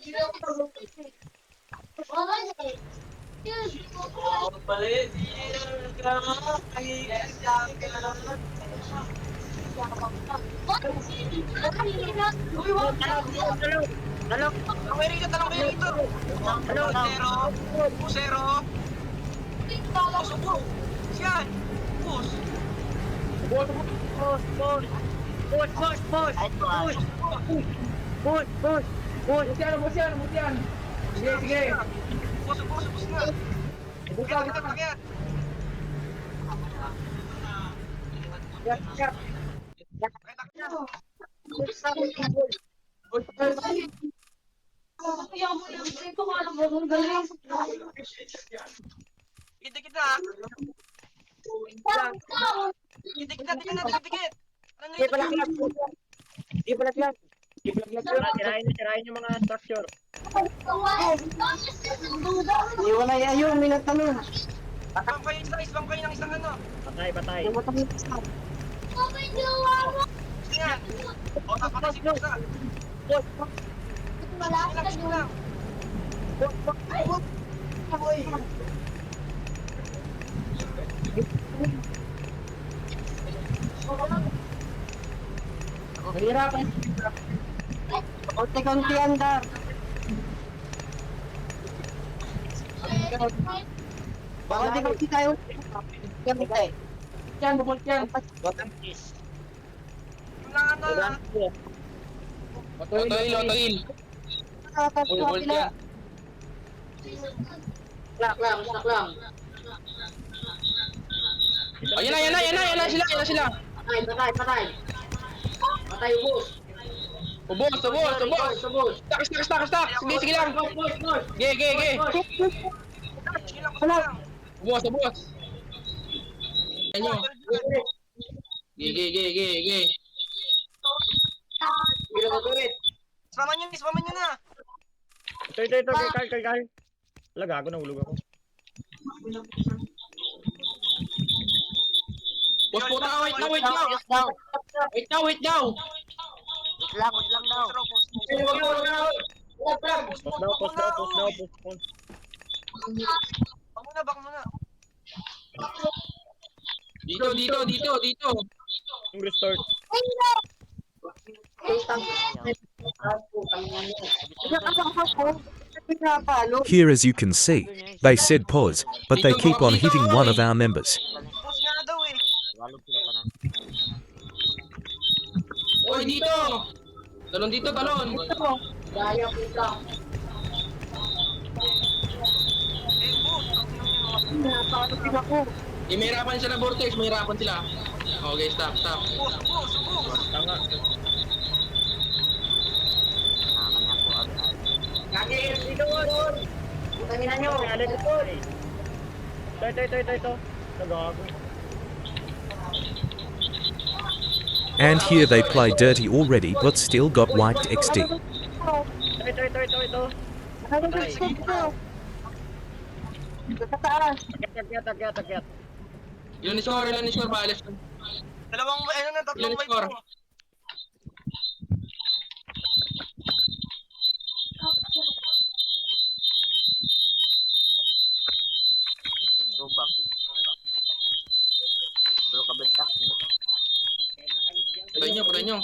Talong kayo rito, talong kayo rito. Pusero. Pusero. Puso. Yan. Pus. Push yan. Sige. Pus na. Akyat. Dikit-dikit. Tirahin yung mga structure. Iwan na yun, may nagtanong. Spam kayo ng isang ano. Patay. Yan. O, patay si Pusa. Sige lang. Mahirapan. Konti-konti andar. Konti-konti tayo. Yan, bubol yan. Yung lang ano. Otoil. Bubol yan. Slack lang. Yan na sila. Patay, ubos. Ubos. Stack. Sige lang. Ge. Ubos. Ano? Ge. Spaman nyo na. Ito, Carl. Gago, nahulog ako. Boss puta, wait now. Wait daw. Wait lang daw. Post. Bak muna. Dito. Yung restart. Here, as you can see, they said pause, but they keep on hitting one of our members. Pus nga daw eh. Oy, dito. Talon. Mahirapan sila Vortex, Okay, stop. Pus. Tanga. Ito. Gago. And here they play dirty already, but still got wiped XD. Ito. Akyat. Ilan ni score, paalis. Tatlong may score? Patay nyo.